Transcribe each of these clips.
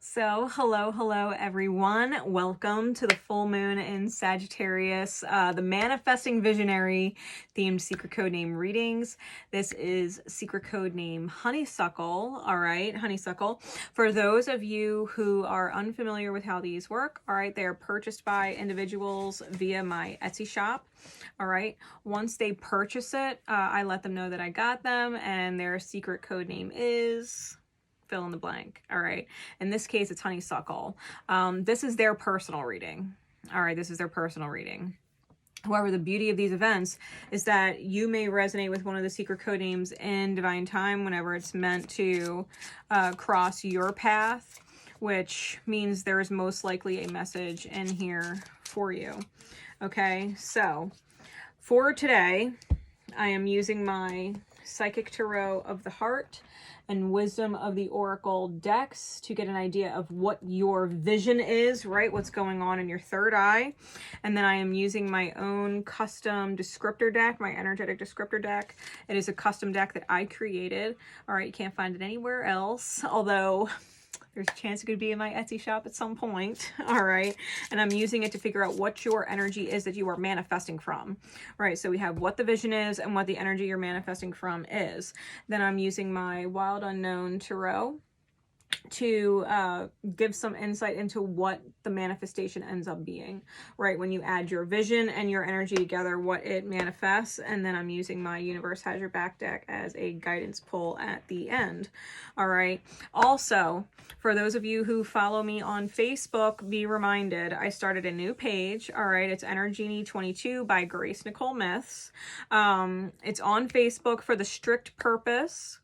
So, hello, everyone. Welcome to the full moon in Sagittarius, the Manifesting Visionary themed secret code name readings. This is secret code name Honeysuckle. All right, Honeysuckle. For those of you who are unfamiliar with how these work, all right, they are purchased by individuals via my Etsy shop. All right, once they purchase it, I let them know that I got them, and their secret code name is fill in the blank. All right. In this case, it's Honeysuckle. This is their personal reading. All right. This is their personal reading. However, the beauty of these events is that you may resonate with one of the secret code names in divine time whenever it's meant to cross your path, which means there is most likely a message in here for you. Okay. So for today, I am using my Psychic Tarot of the Heart and Wisdom of the Oracle decks to get an idea of what your vision is, right? What's going on in your third eye. And then I am using my own custom descriptor deck, my energetic descriptor deck. It is a custom deck that I created. All right, you can't find it anywhere else, although there's a chance it could be in my Etsy shop at some point. All right. And I'm using it to figure out what your energy is that you are manifesting from. Right. So we have what the vision is and what the energy you're manifesting from is. Then I'm using my Wild Unknown Tarot to give some insight into what the manifestation ends up being, right? When you add your vision and your energy together, what it manifests. And then I'm using my Universe Has Your Back deck as a guidance pull at the end. All right. Also, for those of you who follow me on Facebook, be reminded, I started a new page. All right. It's Energenie 22 by Nicole Myths. It's on Facebook for the strict purpose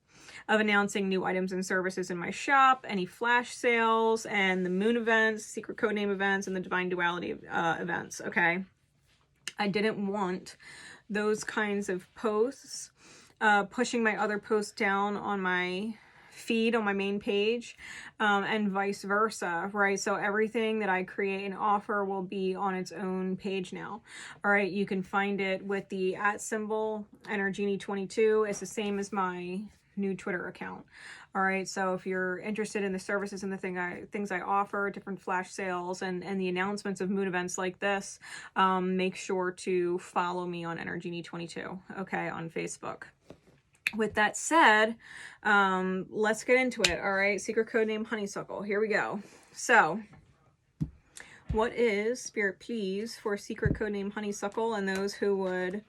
of announcing new items and services in my shop, any flash sales, and the moon events, secret code name events, and the divine duality events, okay? I didn't want those kinds of posts pushing my other posts down on my feed on my main page, and vice versa, right? So everything that I create and offer will be on its own page now. All right, you can find it with the @ symbol, Energenie22. It's the same as my new Twitter account. All right, so if you're interested in the services and the things I offer, different flash sales and the announcements of moon events like this, make sure to follow me on Energenie22, okay, on Facebook. With that said, let's get into it. All right, secret code name Honeysuckle. Here we go. So what is, Spirit please, for secret code name Honeysuckle and those who would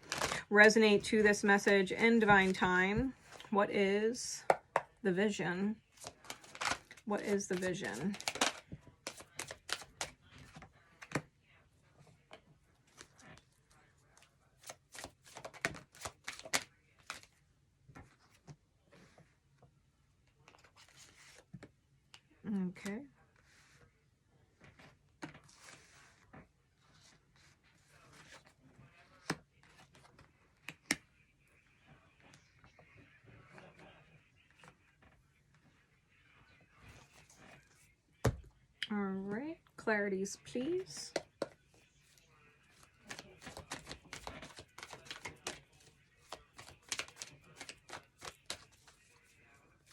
resonate to this message in divine time? What is the vision? What is the vision? Okay. All right, clarities, please.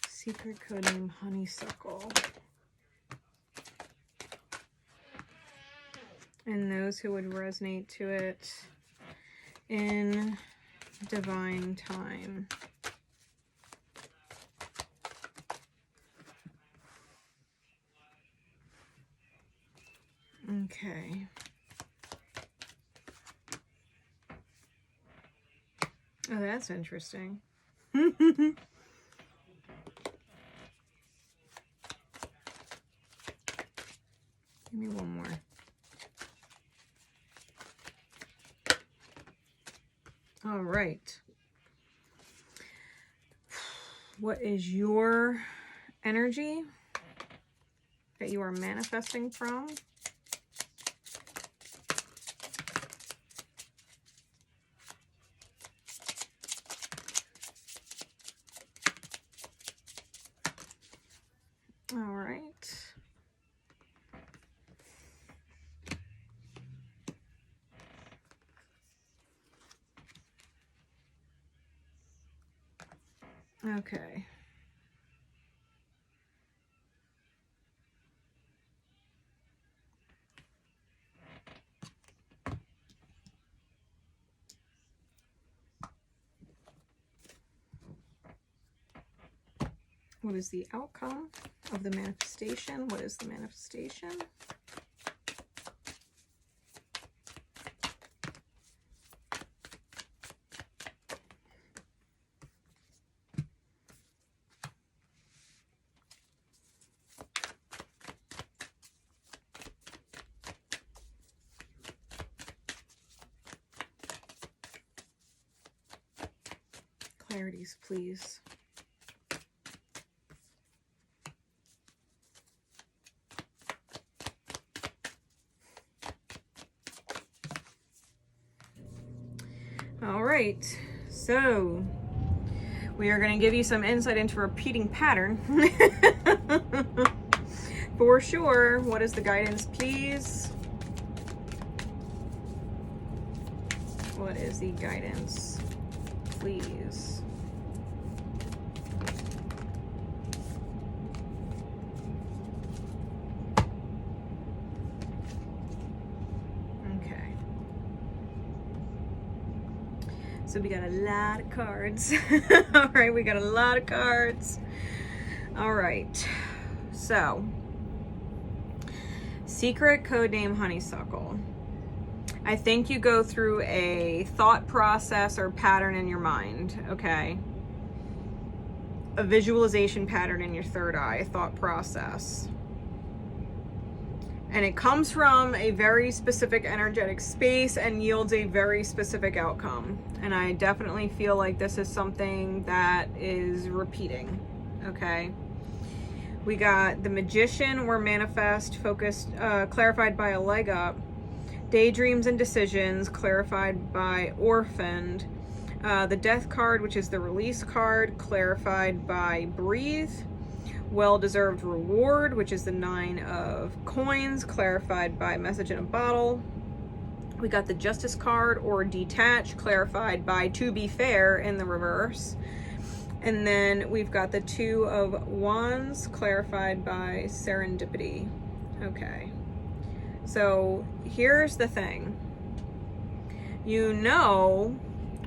Secret code name Honeysuckle. And those who would resonate to it in divine time. Okay. Oh, that's interesting. Give me one more. All right. What is your energy that you are manifesting from? All right. Okay. What is the outcome of the manifestation? What is the manifestation? Clarities, please. All right, so we are going to give you some insight into repeating pattern. For sure. What is the guidance, please? What is the guidance, please? So we got a lot of cards. All right, we got a lot of cards. All right, so secret codename Honeysuckle. I think you go through a thought process or pattern in your mind, okay? A visualization pattern in your third eye, thought process. And it comes from a very specific energetic space and yields a very specific outcome. And I definitely feel like this is something that is repeating, okay? We got the Magician or Manifest, focused, clarified by a leg up. Daydreams and Decisions, clarified by Orphaned. The Death card, which is the release card, clarified by Breathe. Well-Deserved Reward, which is the 9 of Coins, clarified by Message in a Bottle. We got the Justice card or Detach, clarified by To Be Fair in the reverse. And then we've got the 2 of Wands, clarified by Serendipity. Okay. So here's the thing. You know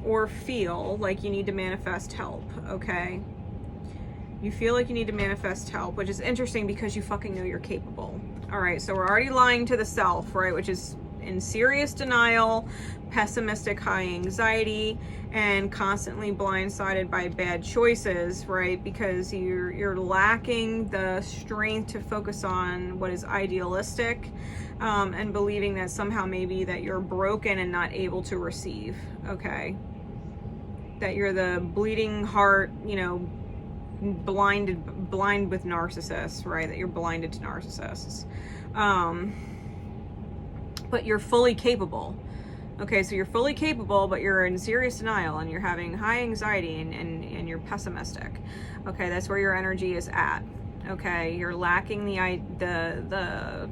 or feel like you need to manifest help, okay? You feel like you need to manifest help, which is interesting because you fucking know you're capable. All right, so we're already lying to the self, right? Which is in serious denial, pessimistic, high anxiety, and constantly blindsided by bad choices, right? Because you're lacking the strength to focus on what is idealistic, and believing that somehow maybe that you're broken and not able to receive, okay? That you're the bleeding heart, you know, blind with narcissists, right? That you're blinded to narcissists. But you're fully capable. Okay, so you're fully capable, but you're in serious denial and you're having high anxiety and you're pessimistic. Okay, that's where your energy is at. Okay, you're lacking the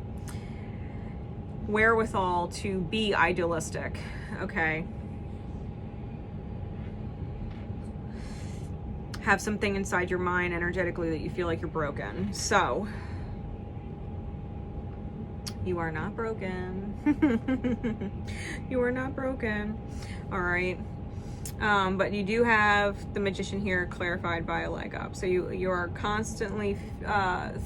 wherewithal to be idealistic. Okay. Have something inside your mind energetically that you feel like you're broken. So you are not broken. You are not broken. All right. But you do have the Magician here clarified by a leg up. So you are constantly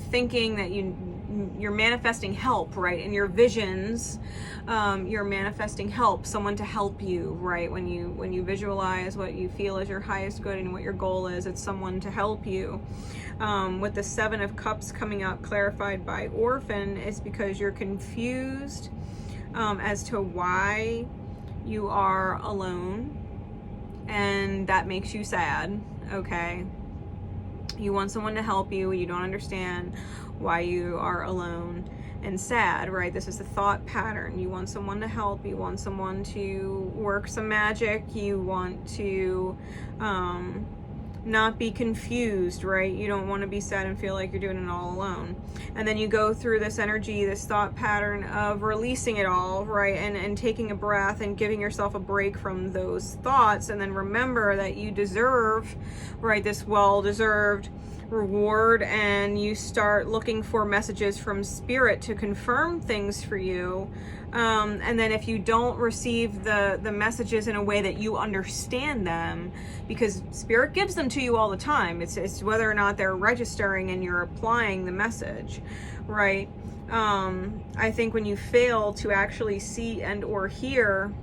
thinking that you're manifesting help, right? In your visions, you're manifesting help, someone to help you, right? When you visualize what you feel is your highest good and what your goal is, it's someone to help you. With the 7 of Cups coming out clarified by Orphan, it's because you're confused as to why you are alone, and that makes you sad, okay? You want someone to help you, you don't understand why you are alone and sad, right? This is the thought pattern. You want someone to help, you want someone to work some magic, you want to not be confused, right? You don't want to be sad and feel like you're doing it all alone. And then you go through this energy, this thought pattern of releasing it all, right? And taking a breath and giving yourself a break from those thoughts. And then remember that you deserve, right, this well-deserved reward, and you start looking for messages from spirit to confirm things for you. And then if you don't receive the messages in a way that you understand them, because spirit gives them to you all the time, it's whether or not they're registering and you're applying the message, right? I think when you fail to actually see and or hear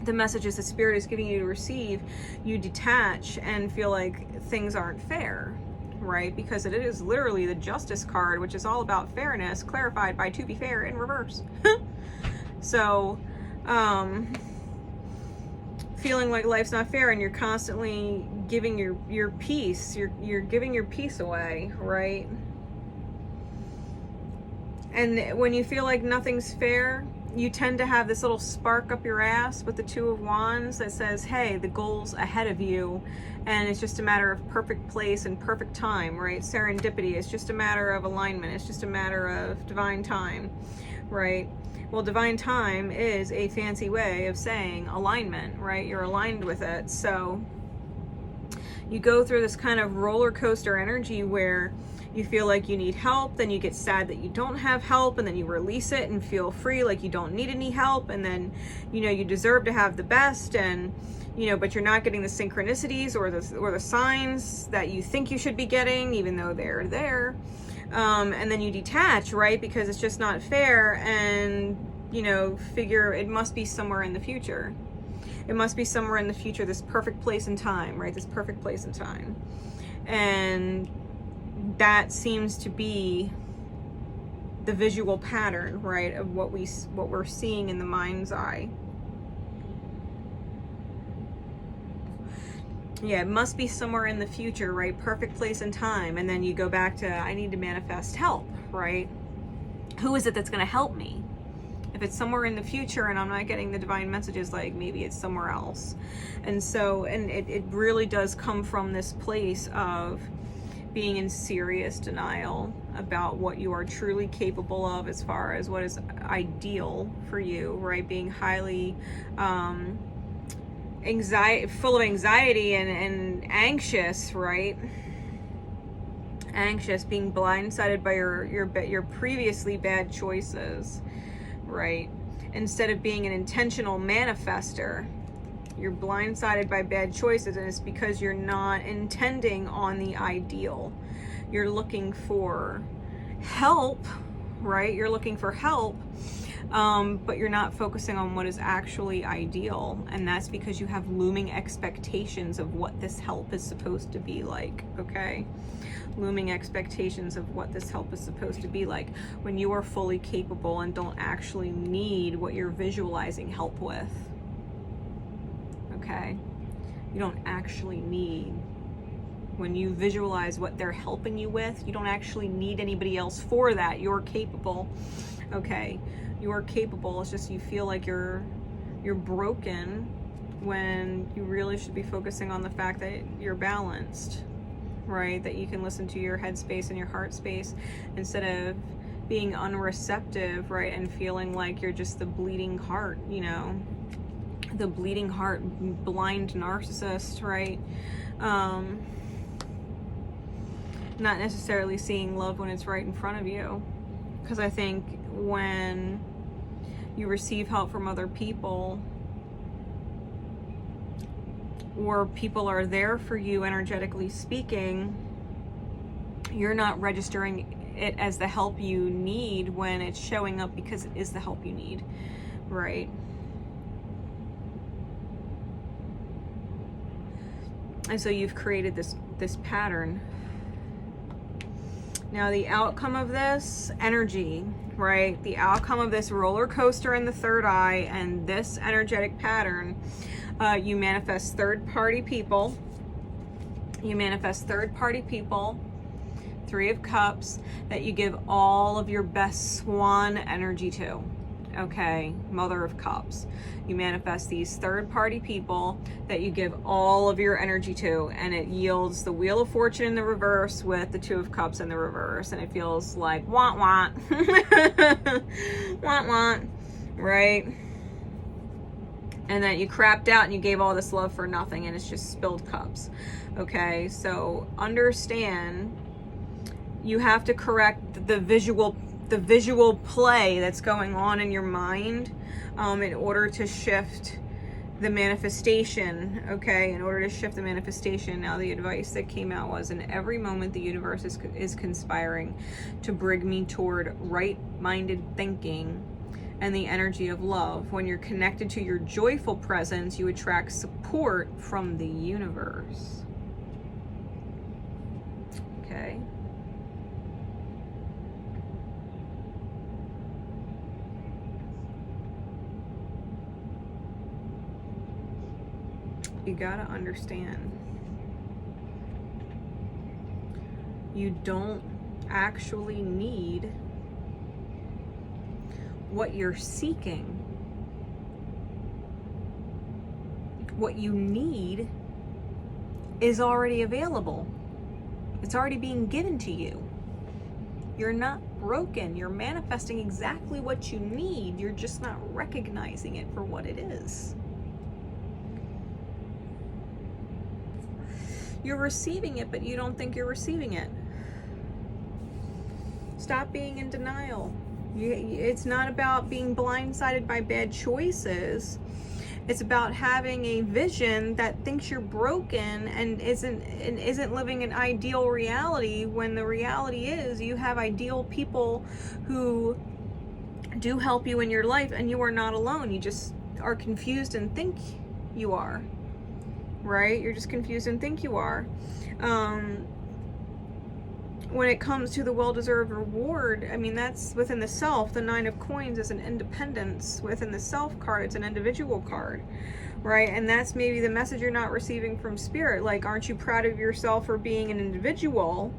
the messages that spirit is giving you to receive, you detach and feel like things aren't fair, right? Because it is literally the Justice card, which is all about fairness, clarified by to be fair in reverse. So, feeling like life's not fair, and you're constantly giving your peace, you're giving your peace away, right? And when you feel like nothing's fair, you tend to have this little spark up your ass with the Two of Wands that says, hey, the goal's ahead of you, and it's just a matter of perfect place and perfect time, right? Serendipity. It's just a matter of alignment. It's just a matter of divine time, right? Well, divine time is a fancy way of saying alignment, right? You're aligned with it. So you go through this kind of roller coaster energy where you feel like you need help, then you get sad that you don't have help, and then you release it and feel free, like you don't need any help, and then, you know, you deserve to have the best, and, you know, but you're not getting the synchronicities or the signs that you think you should be getting, even though they're there. And then you detach, right? Because it's just not fair, and, you know, figure it must be somewhere in the future. It must be somewhere in the future, this perfect place and time, right? This perfect place and time. And that seems to be the visual pattern, right, of what we're seeing in the mind's eye. Yeah, it must be somewhere in the future, right? Perfect place and time. And then you go back to, I need to manifest help, right? Who is it that's going to help me? If it's somewhere in the future and I'm not getting the divine messages, like maybe it's somewhere else. And so, and it really does come from this place of being in serious denial about what you are truly capable of as far as what is ideal for you, right? Being highly full of anxiety and anxious, right? Anxious, being blindsided by your previously bad choices, right? Instead of being an intentional manifester, you're blindsided by bad choices, and it's because you're not intending on the ideal. You're looking for help, right? You're looking for help, but you're not focusing on what is actually ideal, and that's because you have looming expectations of what this help is supposed to be like, okay? Looming expectations of what this help is supposed to be like, when you are fully capable and don't actually need what you're visualizing help with. Okay, you don't actually need, when you visualize what they're helping you with, you don't actually need anybody else for that. You're capable. Okay, you're capable. It's just you feel like you're broken when you really should be focusing on the fact that you're balanced, right? That you can listen to your head space and your heart space instead of being unreceptive, right? And feeling like you're just the bleeding heart, you know, the bleeding heart, blind narcissist, right? Not necessarily seeing love when it's right in front of you. Because I think when you receive help from other people, or people are there for you energetically speaking, you're not registering it as the help you need when it's showing up because it is the help you need, right? And so you've created this pattern. Now the outcome of this energy, right? The outcome of this roller coaster in the third eye and this energetic pattern, you manifest third-party people. You manifest third-party people, Three of Cups, that you give all of your best swan energy to. Okay, Mother of Cups. You manifest these third-party people that you give all of your energy to, and it yields the Wheel of Fortune in the reverse with the Two of Cups in the reverse, and it feels like want, want, right? And that you crapped out and you gave all this love for nothing, and it's just spilled cups. Okay, so understand you have to correct the visual play that's going on in your mind in order to shift the manifestation. Okay, in order to shift the manifestation. Now the advice that came out was, in every moment the universe is conspiring to bring me toward right-minded thinking and the energy of love. When you're connected to your joyful presence, you attract support from the universe. Okay. You gotta understand, you don't actually need what you're seeking. What you need is already available. It's already being given to you. You're not broken. You're manifesting exactly what you need. You're just not recognizing it for what it is. You're receiving it, but you don't think you're receiving it. Stop being in denial. It's not about being blindsided by bad choices. It's about having a vision that thinks you're broken and isn't living an ideal reality, when the reality is you have ideal people who do help you in your life, and you are not alone. You just are confused and think you are. Right? You're just confused and think you are. When it comes to the well-deserved reward, I mean, that's within the self. The Nine of Coins is an independence within the self card. It's an individual card, right? And that's maybe the message you're not receiving from Spirit. Like, aren't you proud of yourself for being an individual,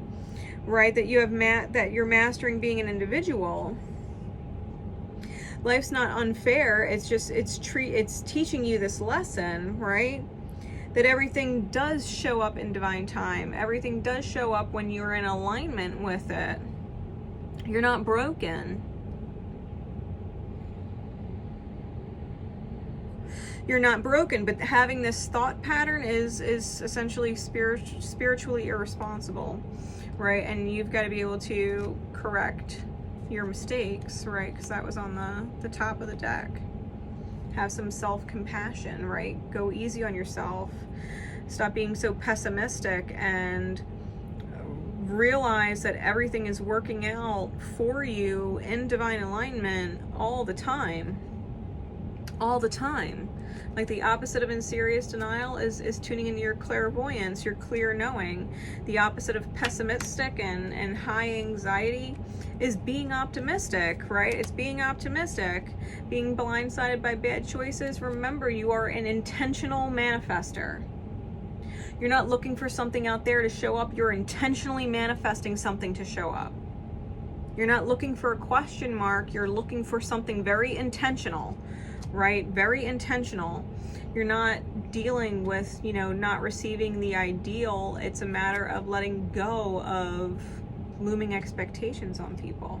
right? That you have that you're mastering being an individual. Life's not unfair. It's just it's teaching you this lesson, right? That everything does show up in divine time. Everything does show up when you're in alignment with it. You're not broken. You're not broken, but having this thought pattern is essentially spiritually irresponsible, right? And you've got to be able to correct your mistakes, right? Because that was on the top of the deck. Have some self-compassion, right? Go easy on yourself. Stop being so pessimistic and realize that everything is working out for you in divine alignment all the time. All the time. Like, the opposite of in serious denial is tuning into your clairvoyance, your clear knowing. The opposite of pessimistic and high anxiety is being optimistic, right? It's being optimistic. Being blindsided by bad choices. Remember, you are an intentional manifester. You're not looking for something out there to show up. You're intentionally manifesting something to show up. You're not looking for a question mark. You're looking for something very intentional, right? Very intentional. You're not dealing with, not receiving the ideal. It's a matter of letting go of looming expectations on people.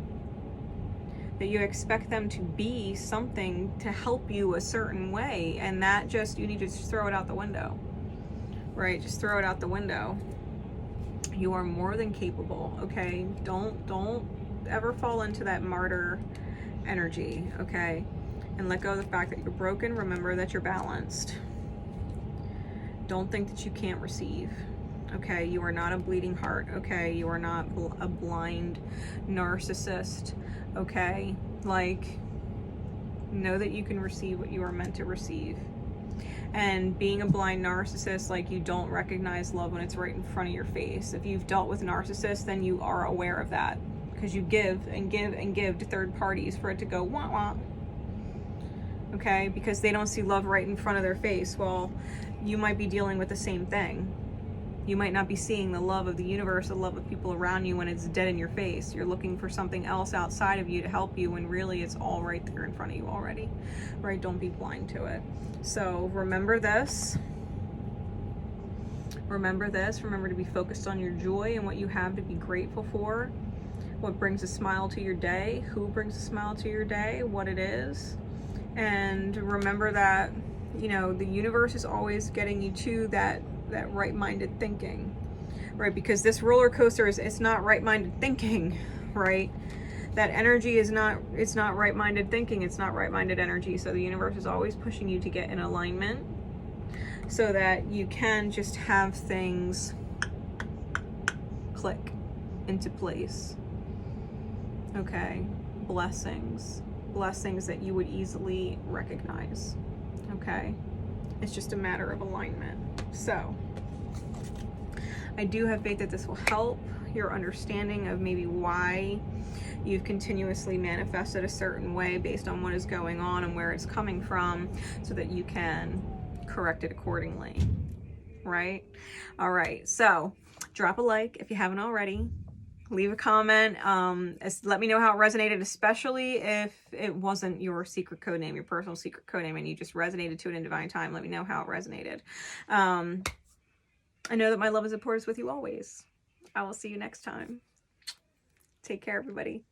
That you expect them to be something to help you a certain way, and that you need to just throw it out the window. Right? Just throw it out the window. You are more than capable, okay? Don't ever fall into that martyr energy, okay? And let go of the fact that you're broken. Remember that you're balanced. Don't think that you can't receive. Okay, you are not a bleeding heart. Okay, you are not a blind narcissist. Okay, know that you can receive what you are meant to receive. And being a blind narcissist, you don't recognize love when it's right in front of your face. If you've dealt with narcissists, then you are aware of that, because you give and give and give to third parties for it to go wah wah. Okay, because they don't see love right in front of their face. Well, you might be dealing with the same thing. You might not be seeing the love of the universe, the love of people around you, when it's dead in your face. You're looking for something else outside of you to help you, when really it's all right there in front of you already, right? Don't be blind to it. So remember this. Remember this. Remember to be focused on your joy and what you have to be grateful for. What brings a smile to your day, who brings a smile to your day, what it is. And remember that, the universe is always getting you to that right-minded thinking, right? Because this roller coaster is, it's not right-minded thinking, right? That energy is not, it's not right-minded thinking, it's not right-minded energy. So the universe is always pushing you to get in alignment so that you can just have things click into place. Okay, blessings that you would easily recognize. Okay, it's just a matter of alignment. So I do have faith that this will help your understanding of maybe why you've continuously manifested a certain way based on what is going on and where it's coming from, so that you can correct it accordingly, right? All right, so drop a like if you haven't already. Leave a comment. Let me know how it resonated, especially if it wasn't your secret code name, your personal secret code name, and you just resonated to it in divine time. Let me know how it resonated. I know that my love and support is with you always. I will see you next time. Take care, everybody.